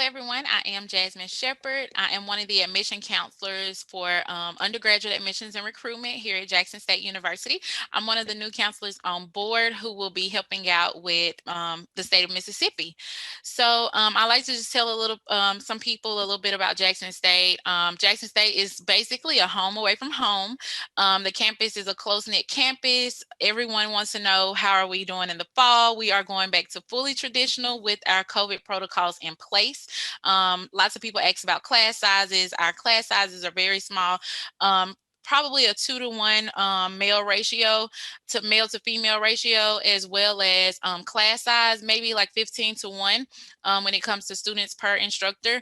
everyone. I am Jasmine Shepherd. I am one of the admission counselors for undergraduate admissions and recruitment here at Jackson State University. I'm one of the new counselors on board who will be helping out with the state of Mississippi. So I like to just tell some people a little bit about Jackson State. Jackson State is basically a home away from home. The campus is a close-knit campus. Everyone wants to know, how are we doing in the fall? We are going back to fully traditional with our COVID protocols in place. Lots of people ask about class sizes. Our class sizes are very small. Probably a 2-to-1 male to female ratio, as well as class size, maybe like 15-to-1 when it comes to students per instructor.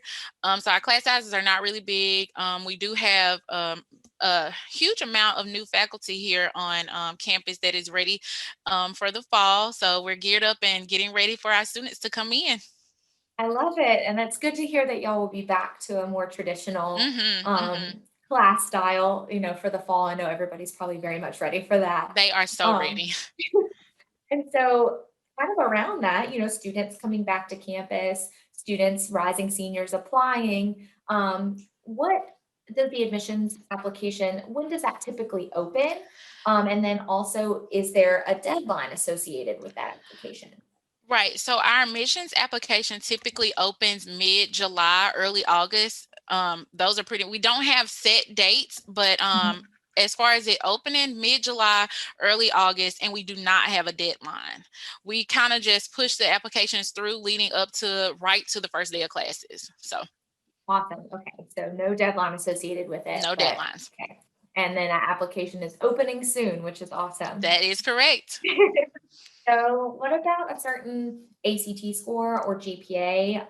So our class sizes are not really big. We do have a huge amount of new faculty here on campus that is ready for the fall. So we're geared up and getting ready for our students to come in. I love it. And it's good to hear that y'all will be back to a more traditional Hmm. Hmm. class style, for the fall. I know everybody's probably very much ready for that. They are so Um, ready. and so, kind of around that, students coming back to campus, students, rising seniors applying, what does the admissions application, when does that typically open? And then also, is there a deadline associated with that application? Right. So our admissions application typically opens mid-July, early August. Those are pretty, we don't have set dates, but Mhm. as far as it opening mid-July, early August, and we do not have a deadline. We kind of just push the applications through leading up to right to the first day of classes. So Awesome. Okay. So no deadline associated with it, no but deadlines. okay. And then that application is opening soon, which is awesome. That is correct. So, what about a certain ACT score or GPA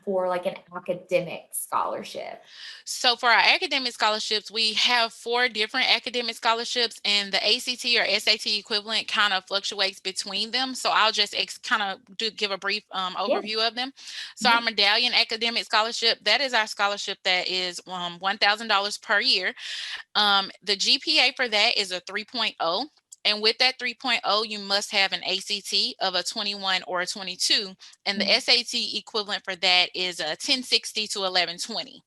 for like an academic scholarship? So for our academic scholarships, we have 4 different academic scholarships, and the ACT or SAT equivalent kind of fluctuates between them. So I'll just kind of give a brief Yeah. overview of them. So our Mhm. Medallion Academic Scholarship, that is our scholarship that is $1,000 per year. The GPA for that is a 3.0. And with that 3.0, you must have an ACT of a 21 or a 22. And the Mhm. SAT equivalent for that is a 1060 to 1120.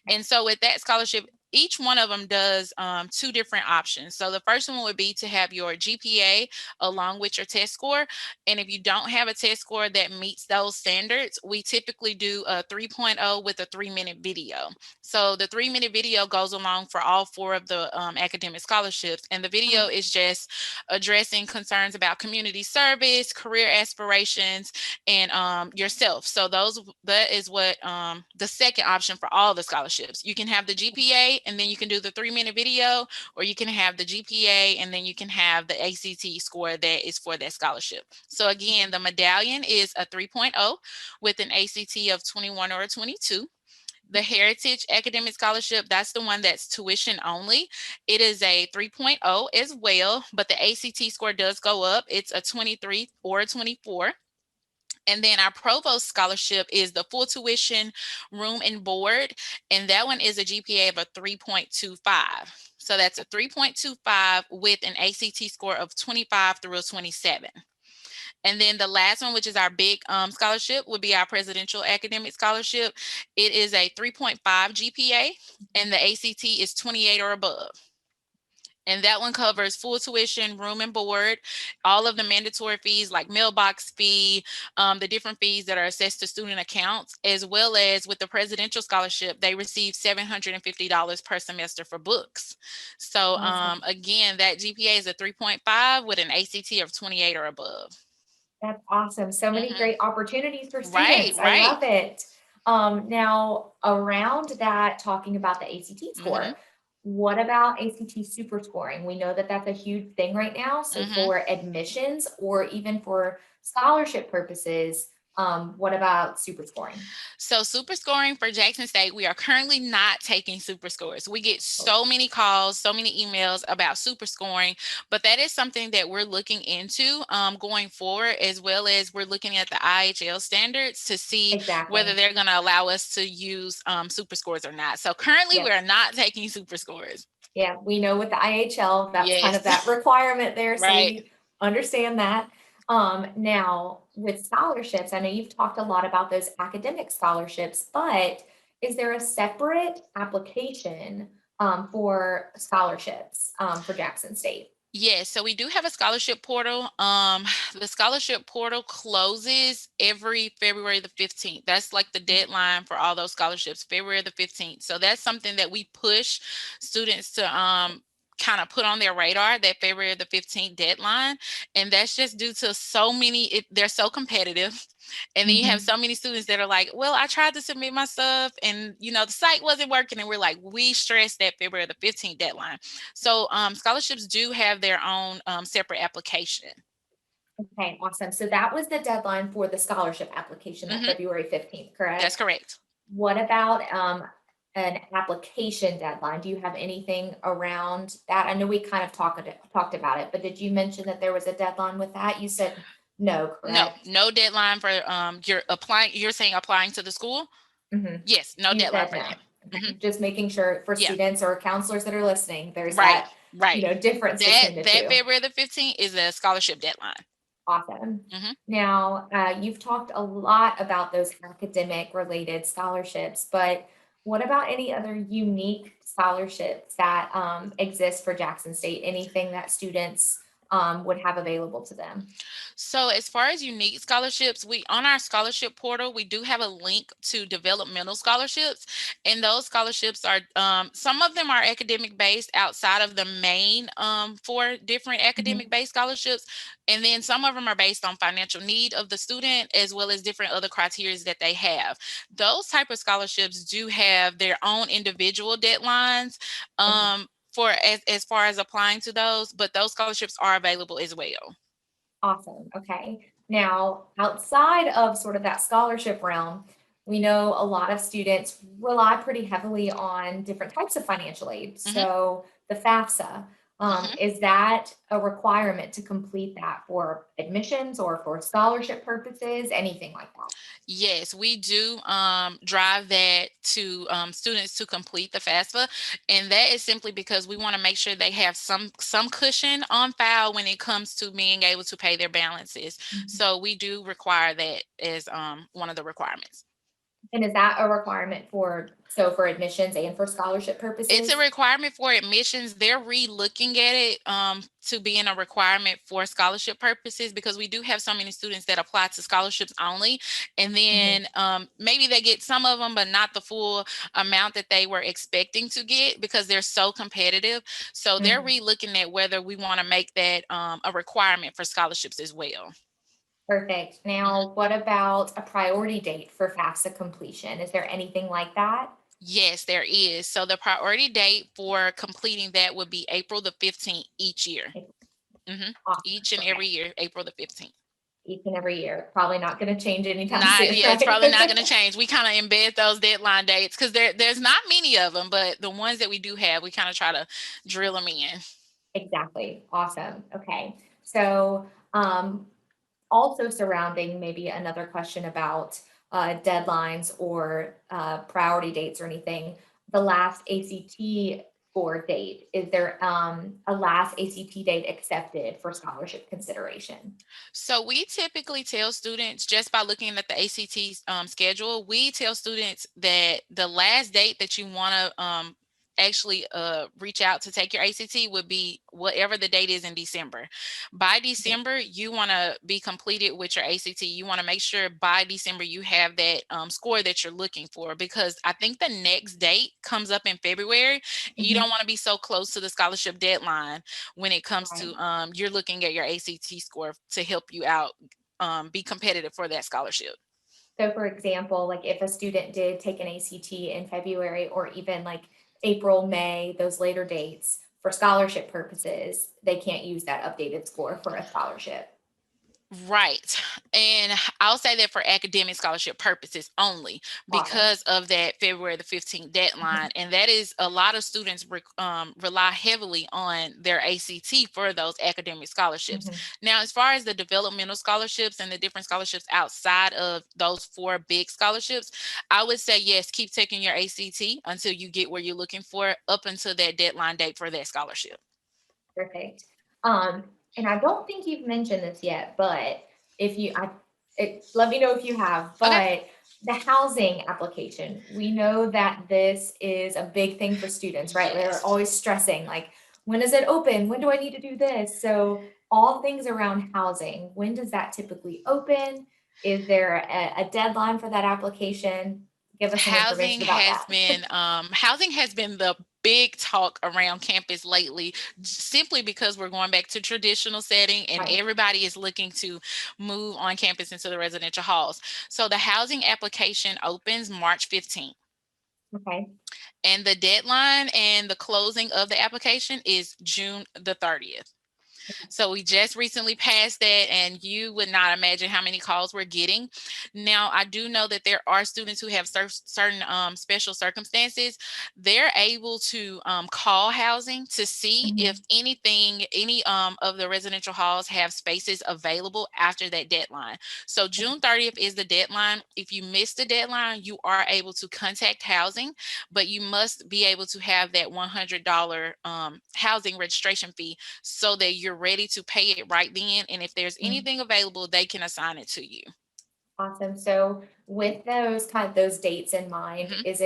And so with that scholarship, each one of them does 2 different options. So the first one would be to have your GPA along with your test score. And if you don't have a test score that meets those standards, we typically do a 3.0 with a 3-minute video. So the 3-minute video goes along for all 4 of the academic scholarships. And the video Oh, is just addressing concerns about community service, career aspirations, and yourself. So that is what the second option for all the scholarships. You can have the GPA and then you can do the 3-minute video, or you can have the GPA and then you can have the ACT score that is for that scholarship. So again, the Medallion is a 3.0 with an ACT of 21 or 22. The Heritage Academic Scholarship, that's the one that's tuition only. It is a 3.0 as well, but the ACT score does go up. It's a 23 or a 24. And then our Provost Scholarship is the full tuition, room and board. And that one is a GPA of a 3.25. So that's a 3.25 with an ACT score of 25 through a 27. And then the last one, which is our big scholarship, would be our Presidential Academic Scholarship. It is a 3.5 GPA, and the ACT is 28 or above. And that one covers full tuition, room and board, all of the mandatory fees like mailbox fee, the different fees that are assessed to student accounts, as well as with the presidential scholarship, they receive $750 per semester for books. So awesome. again, that GPA is a 3.5 with an ACT of 28 or above. That's awesome. So many Hmm. great opportunities for Right, students. I right. love it. Now, around that, talking about the ACT Hmm. score, what about ACT super scoring? We know that that's a huge thing right now. So, Hmm. for admissions or even for scholarship purposes, what about super scoring? So super scoring for Jackson State, we are currently not taking super scores. We get Oh, so many calls, so many emails about super scoring, but that is something that we're looking into going forward, as well as we're looking at the IHL standards to see whether exactly. they're going to allow us to use super scores or not. So currently, we Yep. are not taking super scores. Yeah, we know with the IHL, that's kind Yes, of that requirement there. So right. we understand that. Now with scholarships, I know you've talked a lot about those academic scholarships, but is there a separate application for scholarships for Jackson State? Yes, so we do have a scholarship portal. The scholarship portal closes every February the 15th. That's like the deadline for all those scholarships, February the 15th. So that's something that we push students to kind of put on their radar, that February the 15th deadline. And that's just due to so many, they're so competitive. And then you have Mhm. so many students that are like, well, I tried to submit my stuff and the site wasn't working. And we're like, we stress that February the 15th deadline. So scholarships do have their own separate application. Okay, awesome. So that was the deadline for the scholarship application, that Hmm. February 15th, That's correct? correct. What about an application deadline? Do you have anything around that? I know we kind of talked about it, but did you mention that there was a deadline with that? You said no, No, correct? no deadline for you're applying. You're saying applying to the school? Mhm. Yes, no You deadline said for no. that. Hmm. Okay, just making sure for Yeah, students or counselors that are listening, there's right, that, right. difference That between the that two. February the 15th is a scholarship deadline. Awesome. Hmm. Now, you've talked a lot about those academic related scholarships, but what about any other unique scholarships that exist for Jackson State? Anything that students would have available to them? So as far as unique scholarships, we on our scholarship portal, we do have a link to developmental scholarships. And those scholarships are some of them are academic based outside of the main four different academic Mhm. based scholarships. And then some of them are based on financial need of the student as well as different other criteria that they have. Those type of scholarships do have their own individual deadlines. Okay. For as far as applying to those, but those scholarships are available as well. Awesome. Okay. Now, outside of sort of that scholarship realm, we know a lot of students rely pretty heavily on different types of financial aid. Hmm. So the FAFSA, Hmm. is that a requirement to complete that for admissions or for scholarship purposes, anything like that? Yes, we do drive that to students to complete the FAFSA, and that is simply because we want to make sure they have some cushion on file when it comes to being able to pay their balances. Mhm. So we do require that as one of the requirements. And is that a requirement for admissions and for scholarship It's a purposes? requirement for admissions. They're re-looking at it to being a requirement for scholarship purposes because we do have so many students that apply to scholarships only, and Mhm. then maybe they get some of them, but not the full amount that they were expecting to get because they're so competitive. So they're Mhm. re-looking at whether we want to make that a requirement for scholarships as well. Perfect. Now, what about a priority date for FAFSA completion? Is there anything like that? Yes, there is. So the priority date for completing that would be April the 15th each year. Okay, Hmm. awesome. Each and Okay. every year, April the 15th. Each and every year. Probably not going to change anytime Not, soon, yeah, it's right? probably not going to change. We kind of embed those deadline dates because there's not many of them, but the ones that we do have, we kind of try to drill them in. Exactly. Awesome. Okay. So, also surrounding maybe another question about deadlines or priority dates or anything, the last ACT score date, is there a last ACT date accepted for scholarship consideration? So we typically tell students just by looking at the ACT schedule, we tell students that the last date that you want to actually reach out to take your ACT would be whatever the date is in December. By Okay. December, you want to be completed with your ACT. You want to make sure by December you have that score that you're looking for because I think the next date comes up in February. And you don't Mhm. want to be so close to the scholarship deadline when it comes to Right. you're looking at your ACT score to help you out be competitive for that scholarship. So for example, like if a student did take an ACT in February or even like April, May, those later dates for scholarship purposes, they can't use that updated score for a scholarship. Right. And I'll say that for academic scholarship purposes only Awesome. because of that February the 15th deadline. Mhm. And that is a lot of students rely heavily on their ACT for those academic scholarships. Mhm. Now, as far as the developmental scholarships and the different scholarships outside of those four big scholarships, I would say yes, keep taking your ACT until you get where you're looking for up until that deadline date for that scholarship. Perfect. Um, and I don't think you've mentioned this yet, but if you, let me know if you have, Okay. but the housing application, we know that this is a big thing for students, right? They're Yes. always stressing, like, when is it open? When do I need to do this? So all things around housing, when does that typically open? Is there a deadline for that application? Give us some information about that. Housing has been the big talk around campus lately, simply because we're going back to traditional setting and Right, everybody is looking to move on campus into the residential halls. So the housing application opens March 15th. okay. And the deadline and the closing of the application is June the 30th. So we just recently passed that, and you would not imagine how many calls we're getting. Now, I do know that there are students who have certain special circumstances. They're able to call housing to see if Mhm. any of the residential halls have spaces available after that deadline. So June 30th is the deadline. If you miss the deadline, you are able to contact housing, but you must be able to have that $100 housing registration fee so that you're ready to pay it right then. And if there's Mm. anything available, they can assign it to you. Awesome. So with those dates in mind, Mhm. is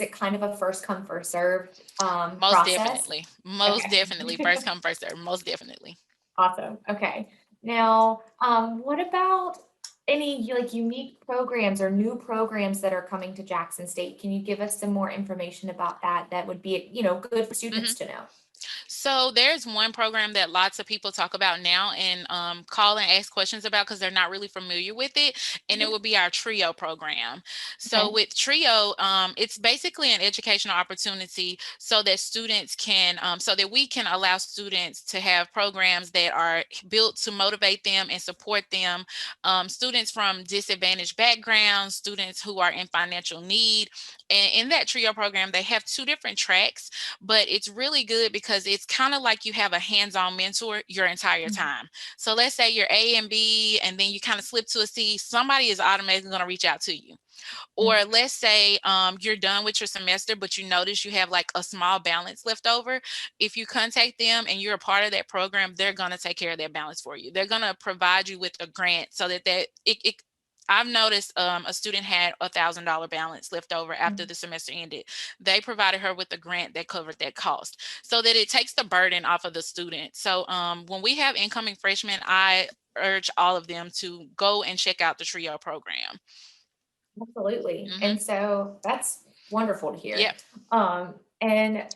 it kind of a first come, first served Most process? definitely. Most Okay. definitely. First come, first serve. Most definitely. Awesome. Okay. Now, what about any like unique programs or new programs that are coming to Jackson State? Can you give us some more information about that? That would be, good for students Mhm. to know. So there's one program that lots of people talk about now and call and ask questions about because they're not really familiar with it, and it Mhm. would be our TRIO program. So Okay. with TRIO, it's basically an educational opportunity so that so that we can allow students to have programs that are built to motivate them and support them. Students from disadvantaged backgrounds, students who are in financial need, and in that TRIO program, they have two different tracks, but it's really good because it's kind of like you have a hands-on mentor your entire Mhm. time. So let's say you're A and B, and then you kind of slip to a C, somebody is automatically going to reach out to you. Or Mm. let's say you're done with your semester, but you notice you have like a small balance left over. If you contact them and you're a part of that program, they're going to take care of that balance for you. They're going to provide you with a grant so that I've noticed a student had $1,000 balance left over after Mm. the semester ended. They provided her with a grant that covered that cost so that it takes the burden off of the student. So when we have incoming freshmen, I urge all of them to go and check out the TRIO program. Absolutely. Hmm. And so that's wonderful to hear. Yep. And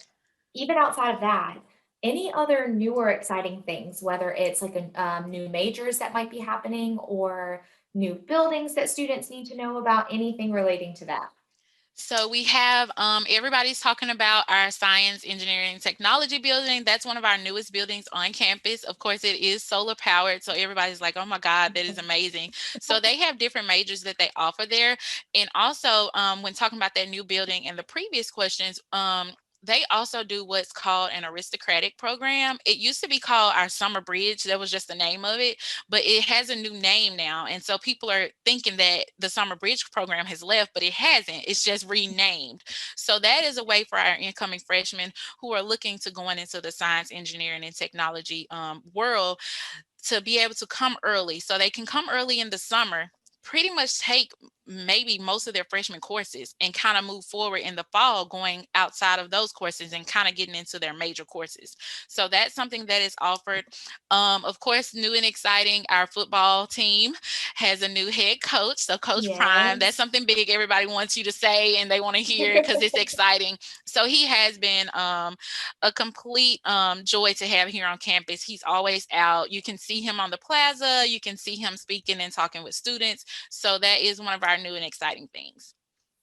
even outside of that, any other new or exciting things, whether it's like new majors that might be happening or new buildings that students need to know about, anything relating to that? So we have everybody's talking about our science, engineering, and technology building. That's one of our newest buildings on campus. Of course, it is solar powered, so everybody's like, "Oh my God, that is amazing!" So they have different majors that they offer there, and also when talking about that new building and the previous questions, they also do what's called an aristocratic program. It used to be called our summer bridge. That was just the name of it, but it has a new name now. And so people are thinking that the summer bridge program has left, but it hasn't. It's just renamed. So that is a way for our incoming freshmen who are looking to going into the science, engineering, and technology world to be able to come early. So they can come early in the summer, pretty much take maybe most of their freshman courses and kind of move forward in the fall going outside of those courses and kind of getting into their major courses. So that's something that is offered. Of course, new and exciting, our football team has a new head coach. So Coach Prime, that's Yes. something big everybody wants you to say and they want to hear because it's exciting. So he has been a complete joy to have here on campus. He's always out. You can see him on the plaza. You can see him speaking and talking with students. So that is one of our new and exciting things.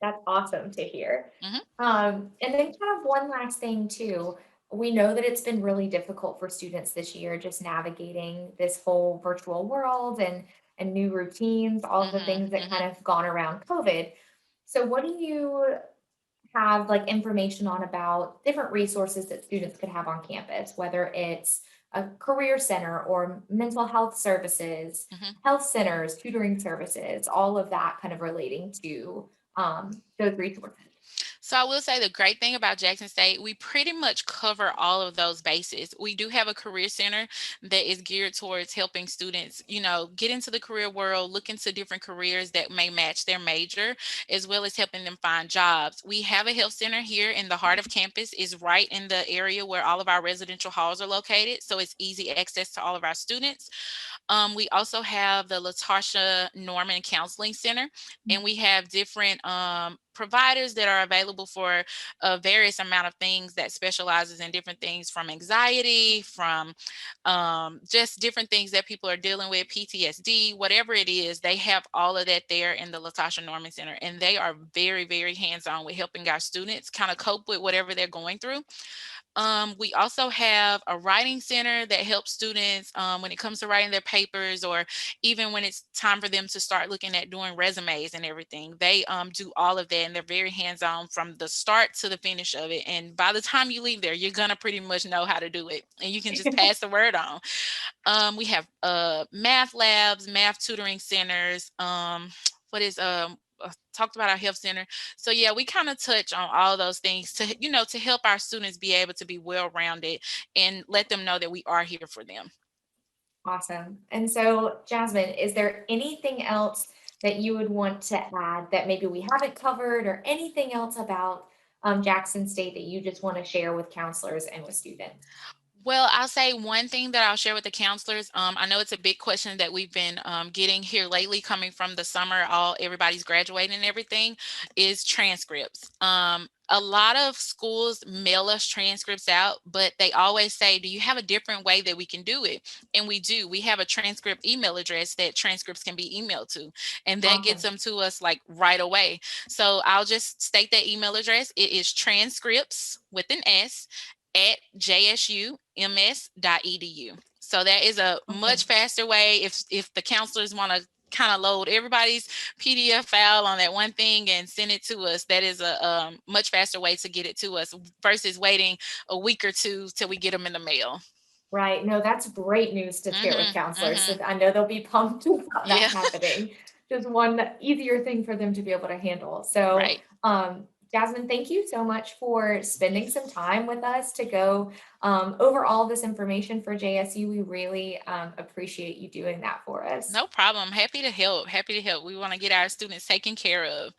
That's awesome to hear. Mhm. And then kind of one last thing too. We know that it's been really difficult for students this year, just navigating this whole virtual world and new routines, all of the Mhm. things that kind Mhm. of gone around COVID. So what do you have like information on about different resources that students could have on campus, whether it's a career center or mental health services, Mhm. health centers, tutoring services, all of that kind of relating to those resources. So I will say the great thing about Jackson State, we pretty much cover all of those bases. We do have a career center that is geared towards helping students, get into the career world, look into different careers that may match their major, as well as helping them find jobs. We have a health center here in the heart of campus, is right in the area where all of our residential halls are located. So it's easy access to all of our students. We also have the Latasha Norman Counseling Center, and we have different providers that are available for a various amount of things that specializes in different things from anxiety, from just different things that people are dealing with, PTSD, whatever it is. They have all of that there in the Latasha Norman Center, and they are very, very hands-on with helping our students kind of cope with whatever they're going through. We also have a writing center that helps students when it comes to writing their papers, or even when it's time for them to start looking at doing resumes and everything. They do all of that, and they're very hands-on from the start to the finish of it. And by the time you leave there, you're gonna pretty much know how to do it, and you can just pass the word on. We have math labs, math tutoring centers. What is talked about our health center. So yeah, we kind of touch on all those things to to help our students be able to be well-rounded and let them know that we are here for them. Awesome. And so, Jasmine, is there anything else that you would want to add that maybe we haven't covered, or anything else about Jackson State that you just want to share with counselors and with students? Well, I'll say one thing that I'll share with the counselors. I know it's a big question that we've been getting here lately, coming from the summer. Everybody's graduating and everything, is transcripts. A lot of schools mail us transcripts out, but they always say, "Do you have a different way that we can do it?" And we do. We have a transcript email address that transcripts can be emailed to, and that gets Awesome. them to us like right away. So I'll just state that email address. It is transcripts with an S at jsums.edu. So that is a much Awesome. faster way if the counselors want to kind of load everybody's PDF file on that one thing and send it to us. That is a much faster way to get it to us versus waiting a week or two till we get them in the mail. Right. No, that's great news to share with Mhm. counselors. So Mhm. I know they'll be pumped about that Yeah. happening. Just one easier thing for them to be able to handle. So, Right. Jasmine, thank you so much for spending some time with us to go over all this information for JSU. We really appreciate you doing that for us. No problem. Happy to help. Happy to help. We want to get our students taken care of.